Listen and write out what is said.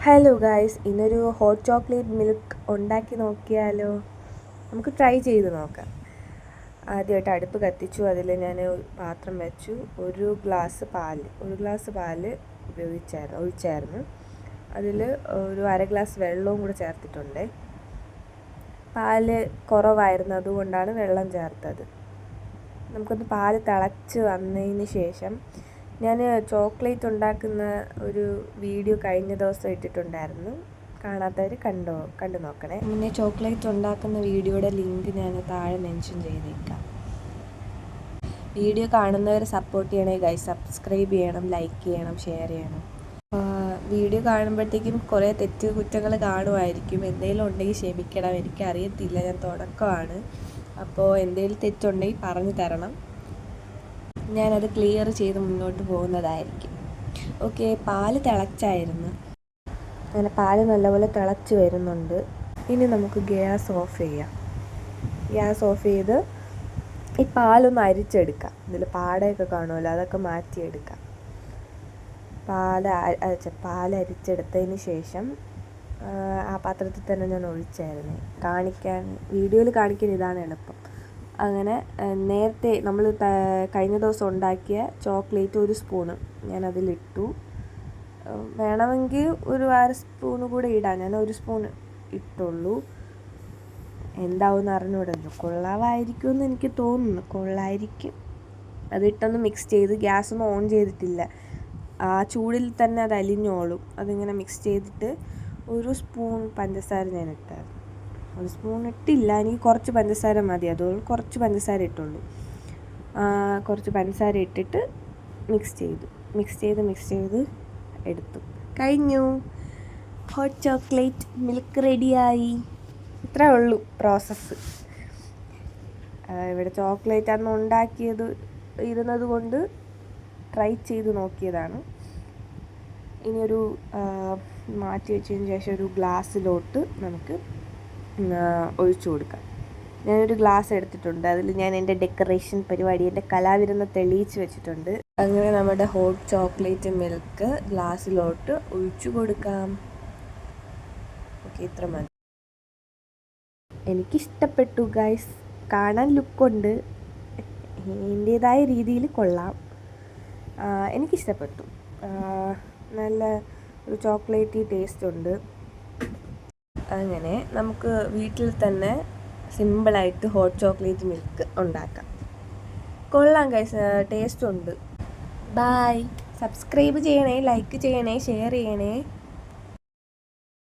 Hello guys, ഇന്നൊരു hot chocolate milk ഉണ്ടാക്കി നോക്കിയാലോ? നമുക്ക് ട്രൈ ചെയ്ത് നോക്കാം. ആദ്യമായിട്ട് അടുപ്പ് കത്തിച്ചു, അതിൽ ഞാൻ പാത്രം വെച്ചു. ഒരു ഗ്ലാസ് പാല് ഒഴിച്ചായിരുന്നു. അതിൽ ഒരു അര ഗ്ലാസ് വെള്ളവും കൂടെ ചേർത്തിട്ടുണ്ട്. പാല് കുറവായിരുന്നു, അതുകൊണ്ടാണ് വെള്ളം ചേർത്തത്. നമുക്കൊന്ന് പാല് തിളച്ച് വന്നതിന് ശേഷം ഞാൻ ചോക്ലേറ്റ് ഉണ്ടാക്കുന്ന ഒരു വീഡിയോ കഴിഞ്ഞ ദിവസം ഇട്ടിട്ടുണ്ടായിരുന്നു. കാണാത്തവർ കണ്ടു നോക്കണേ. പിന്നെ ചോക്ലേറ്റ് ഉണ്ടാക്കുന്ന വീഡിയോയുടെ ലിങ്ക് ഞാൻ താഴെ മെൻഷൻ ചെയ്തേക്കാം. വീഡിയോ കാണുന്നവർ സപ്പോർട്ട് ചെയ്യണേ ഗൈസ്. സബ്സ്ക്രൈബ് ചെയ്യണം, ലൈക്ക് ചെയ്യണം, ഷെയർ ചെയ്യണം. വീഡിയോ കാണുമ്പോഴത്തേക്കും കുറേ കുറ്റങ്ങൾ കാണുമായിരിക്കും. എന്തെങ്കിലും ഉണ്ടെങ്കിൽ ക്ഷമിക്കണം, എനിക്കറിയത്തില്ല, ഞാൻ തുടക്കമാണ്. അപ്പോൾ എന്തെങ്കിലും തെറ്റുണ്ടെങ്കിൽ പറഞ്ഞു തരണം, ഞാനത് ക്ലിയർ ചെയ്ത് മുന്നോട്ട് പോകുന്നതായിരിക്കും. ഓക്കെ, പാല് തിളച്ചായിരുന്നു. അങ്ങനെ പാല് നല്ലപോലെ തിളച്ച് വരുന്നുണ്ട്. ഇനി നമുക്ക് ഗ്യാസ് ഓഫ് ചെയ്യാം. ഗ്യാസ് ഓഫ് ചെയ്ത് ഈ പാലൊന്ന് അരിച്ചെടുക്കാം. ഇതിൽ പാടയൊക്കെ കാണുമല്ലോ, അതൊക്കെ മാറ്റിയെടുക്കാം. പാൽ അരിച്ചെടുത്തതിന് ശേഷം ആ പാത്രത്തിൽ തന്നെ ഞാൻ ഒഴിച്ചായിരുന്നു. വീഡിയോയിൽ കാണിക്കാൻ ഇതാണ് എളുപ്പം. അങ്ങനെ നേരത്തെ നമ്മൾ കഴിഞ്ഞ ദിവസം ഉണ്ടാക്കിയ ചോക്ലേറ്റ് ഒരു സ്പൂണ് ഞാൻ അതിലിട്ടു. വേണമെങ്കിൽ ഒരു അര സ്പൂണ് കൂടെ ഇടാം. ഞാൻ ഒരു സ്പൂൺ ഇട്ടുള്ളൂ. എന്താവുമെന്ന് അറിഞ്ഞൂടല്ലോ, കൊള്ളാമായിരിക്കുമെന്ന് എനിക്ക് തോന്നുന്നു. കൊള്ളായിരിക്കും. അതിട്ടൊന്ന് മിക്സ് ചെയ്ത്, ഗ്യാസൊന്നും ഓൺ ചെയ്തിട്ടില്ല, ആ ചൂടിൽ തന്നെ അത് അലിഞ്ഞോളും. അതിങ്ങനെ മിക്സ് ചെയ്തിട്ട് ഒരു സ്പൂൺ പഞ്ചസാര ഞാൻ ഇട്ടായിരുന്നു. ഒരു സ്പൂൺ ഇട്ടില്ല, എനിക്ക് കുറച്ച് പഞ്ചസാര മതി, അതുകൊണ്ട് കുറച്ച് പഞ്ചസാര ഇട്ടുള്ളൂ. കുറച്ച് പഞ്ചസാര ഇട്ടിട്ട് മിക്സ് ചെയ്ത് എടുത്തു. കഴിഞ്ഞു, ഹോട്ട് ചോക്ലേറ്റ് മിൽക്ക് റെഡിയായി. ഇത്രേ ഉള്ളൂ പ്രോസസ്സ്. ഇവിടെ ചോക്ലേറ്റ് അന്ന് ഇരുന്നത് കൊണ്ട് ട്രൈ ചെയ്ത് നോക്കിയതാണ്. ഇനിയൊരു മാറ്റി വെച്ചതിന് ശേഷം ഒരു ഗ്ലാസ്സിലോട്ട് നമുക്ക് ഒഴിച്ചു കൊടുക്കാം. ഞാനൊരു ഗ്ലാസ് എടുത്തിട്ടുണ്ട്. അതിൽ ഞാൻ എൻ്റെ ഡെക്കറേഷൻ പരിപാടി, എൻ്റെ കലാവിരുന്ന് തെളിയിച്ച് വെച്ചിട്ടുണ്ട്. അങ്ങനെ നമ്മുടെ ഹോട്ട് ചോക്ലേറ്റ് മിൽക്ക് ഗ്ലാസ്സിലോട്ട് ഒഴിച്ചു കൊടുക്കാം. ഓക്കെ, ഇത്ര മതി. എനിക്കിഷ്ടപ്പെട്ടു ഗൈസ്. കാണാൻ ലുക്കുണ്ട്, എൻ്റേതായ രീതിയിൽ കൊള്ളാം. എനിക്കിഷ്ടപ്പെട്ടു. നല്ല ഒരു ചോക്ലേറ്റി ടേസ്റ്റ് ഉണ്ട്. അങ്ങനെ നമുക്ക് വീട്ടിൽ തന്നെ സിമ്പിളായിട്ട് ഹോട്ട് ചോക്ലേറ്റ് മിൽക്ക് ഉണ്ടാക്കാം. കൊള്ളാം ഗൈസ്, ടേസ്റ്റ് ഉണ്ട്. ബൈ. സബ്സ്ക്രൈബ് ചെയ്യണേ, ലൈക്ക് ചെയ്യണേ, ഷെയർ ചെയ്യണേ.